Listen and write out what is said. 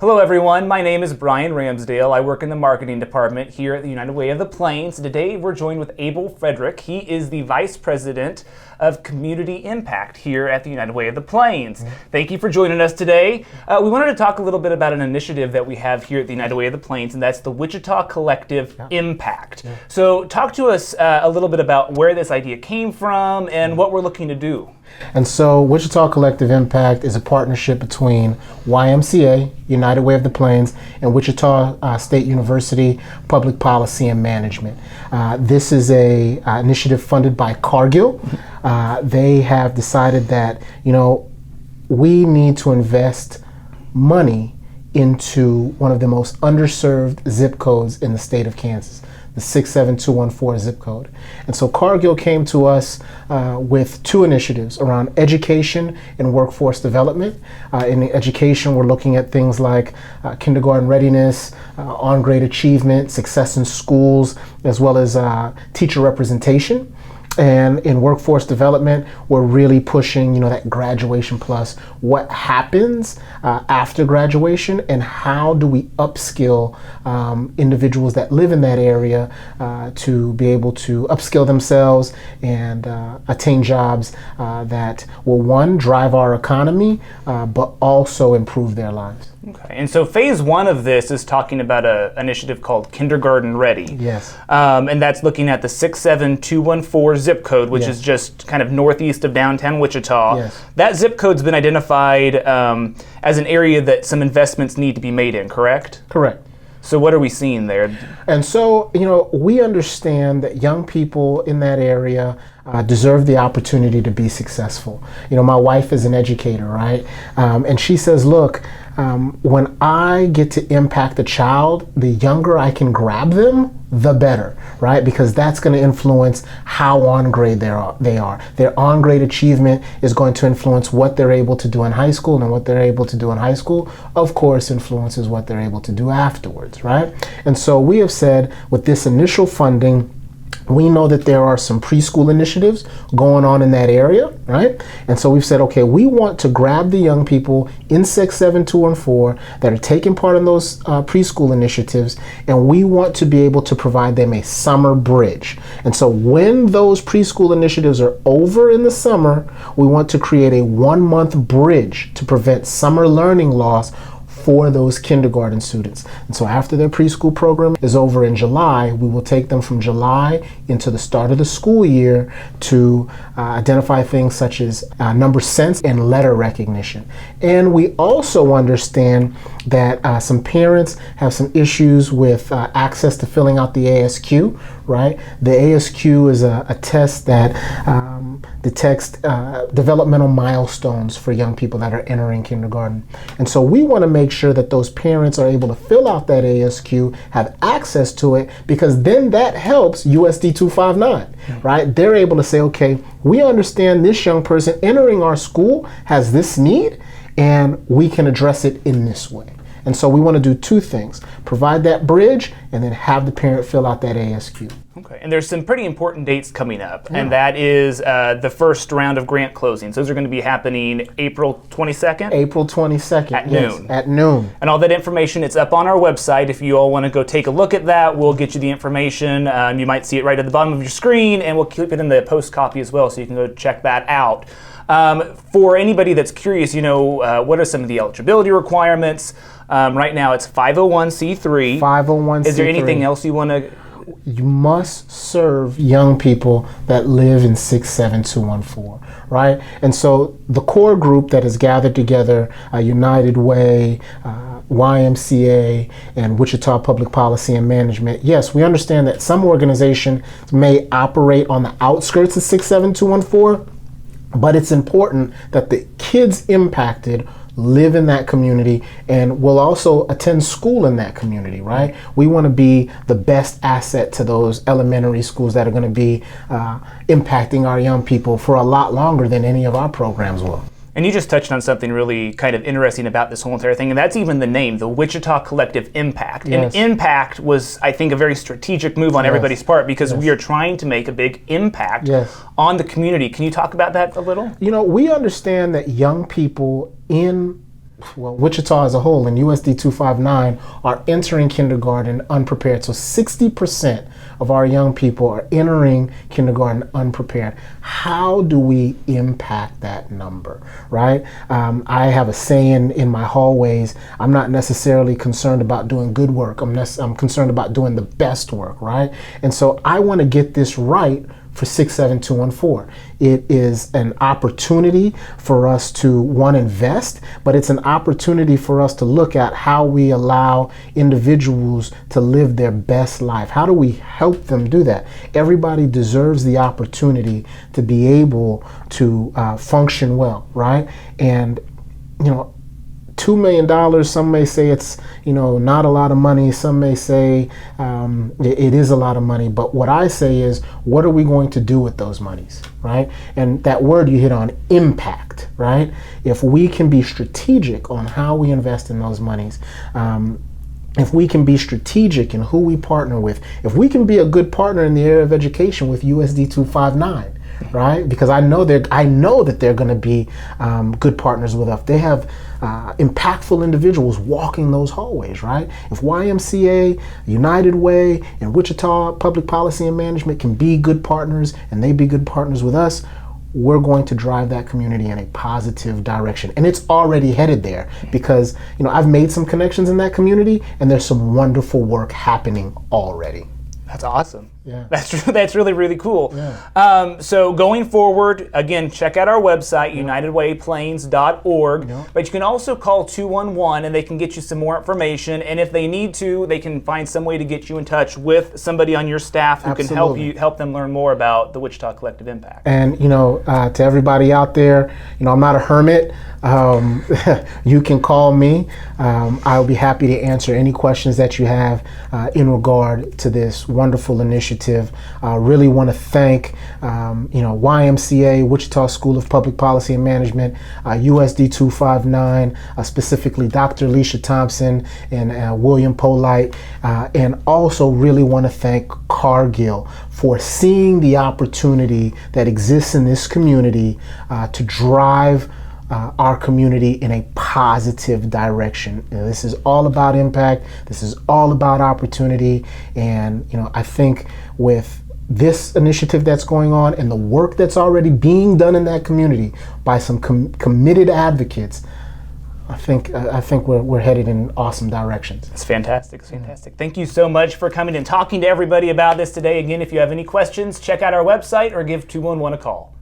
Hello everyone, my name is Brian Ramsdale. I work in the marketing department here at the United Way of the Plains. Today we're joined with Abel Frederick. He is the Vice President of Community Impact here at the United Way of the Plains. Thank you for joining us today. We wanted to talk a little bit about an initiative that we have here at the United Way of the Plains, and that's the Wichita Collective Impact. So talk to us a little bit about where this idea came from and what we're looking to do. And so Wichita Collective Impact is a partnership between YMCA, United Way of the Plains, and Wichita State University Public Policy and Management. This is a initiative funded by Cargill. They have decided that, we need to invest money into one of the most underserved zip codes in the state of Kansas, the 67214 zip code. And so Cargill came to us with two initiatives around education and workforce development. In education, we're looking at things like kindergarten readiness, on-grade achievement, success in schools, as well as teacher representation. And in workforce development, we're really pushing, that graduation plus. What happens after graduation, and how do we upskill individuals that live in that area to be able to upskill themselves and attain jobs that will, one, drive our economy, but also improve their lives. Okay, and so phase one of this is talking about an initiative called Kindergarten Ready. Yes. And that's looking at the 67214 zip code, which is just kind of northeast of downtown Wichita. Yes. That zip code's been identified as an area that some investments need to be made in, correct? Correct. So what are we seeing there? And so, we understand that young people in that area deserve the opportunity to be successful. My wife is an educator, right? And she says, look, when I get to impact a child, the younger I can grab them, the better, right? Because that's going to influence how on grade they are. Their on grade achievement is going to influence what they're able to do in high school, and what they're able to do in high school, of course, influences what they're able to do afterwards, right? And so we have said with this initial funding, we know that there are some preschool initiatives going on in that area, right? And so we've said, okay, we want to grab the young people in 67214 that are taking part in those preschool initiatives, and we want to be able to provide them a summer bridge. And so when those preschool initiatives are over in the summer, we want to create a 1-month bridge to prevent summer learning loss for those kindergarten students. And so after their preschool program is over in July, we will take them from July into the start of the school year to identify things such as number sense and letter recognition. And we also understand that some parents have some issues with access to filling out the ASQ, right? The ASQ is a test that detects developmental milestones for young people that are entering kindergarten. And so we want to make sure that those parents are able to fill out that ASQ, have access to it, because then that helps USD 259, right? They're able to say, okay, we understand this young person entering our school has this need, and we can address it in this way. And so we want to do two things: provide that bridge, and then have the parent fill out that ASQ. Okay, and there's some pretty important dates coming up, and that is the first round of grant closings. Those are going to be happening April 22nd? April 22nd. At noon. At noon. And all that information, it's up on our website. If you all want to go take a look at that, we'll get you the information. You might see it right at the bottom of your screen, and we'll keep it in the post copy as well, so you can go check that out. For anybody that's curious, what are some of the eligibility requirements? Right now it's 501c3. 501c3. Is there anything else you want to... You must serve young people that live in 67214, right? And so the core group that has gathered together, United Way, YMCA, and Wichita Public Policy and Management, yes, we understand that some organizations may operate on the outskirts of 67214, but it's important that the kids impacted live in that community and will also attend school in that community, right? We want to be the best asset to those elementary schools that are going to be impacting our young people for a lot longer than any of our programs will. And you just touched on something really kind of interesting about this whole entire thing, and that's even the name, the Wichita Collective Impact. Yes. And impact was, I think, a very strategic move on everybody's part, because we are trying to make a big impact on the community. Can you talk about that a little? You know, we understand that young people in well, Wichita as a whole and USD 259 are entering kindergarten unprepared. So 60% of our young people are entering kindergarten unprepared. How do we impact that number, right? I have a saying in my hallways, I'm not necessarily concerned about doing good work. I'm concerned about doing the best work, right? And so I want to get this right for 67214. It is an opportunity for us to, one, invest, but it's an opportunity for us to look at how we allow individuals to live their best life. How do we help them do that? Everybody deserves the opportunity to be able to function well, right? And, you know, $2 million, some may say it's, not a lot of money. Some may say it is a lot of money. But what I say is, what are we going to do with those monies, right? And that word you hit on, impact, right? If we can be strategic on how we invest in those monies, if we can be strategic in who we partner with, if we can be a good partner in the area of education with USD 259, right? Because I know that they're going to be good partners with us. They have impactful individuals walking those hallways, right? If YMCA, United Way, and Wichita Public Policy and Management can be good partners, and they be good partners with us, we're going to drive that community in a positive direction. And it's already headed there because, I've made some connections in that community, and there's some wonderful work happening already. That's awesome. Yeah. That's really, really cool. Yeah. So going forward, again, check out our website, unitedwayplains.org. Yeah. But you can also call 211 and they can get you some more information. And if they need to, they can find some way to get you in touch with somebody on your staff who Absolutely. can help them learn more about the Wichita Collective Impact. And, to everybody out there, I'm not a hermit. You can call me. I'll be happy to answer any questions that you have in regard to this wonderful initiative. Really want to thank, YMCA, Wichita School of Public Policy and Management, USD 259, specifically Dr. Alicia Thompson and William Polite, and also really want to thank Cargill for seeing the opportunity that exists in this community to drive our community in a positive direction. This is all about impact. This is all about opportunity. And, I think with this initiative that's going on and the work that's already being done in that community by some committed advocates, I think we're headed in awesome directions. It's fantastic. It's fantastic. Thank you so much for coming and talking to everybody about this today. Again, if you have any questions, check out our website or give 211 a call.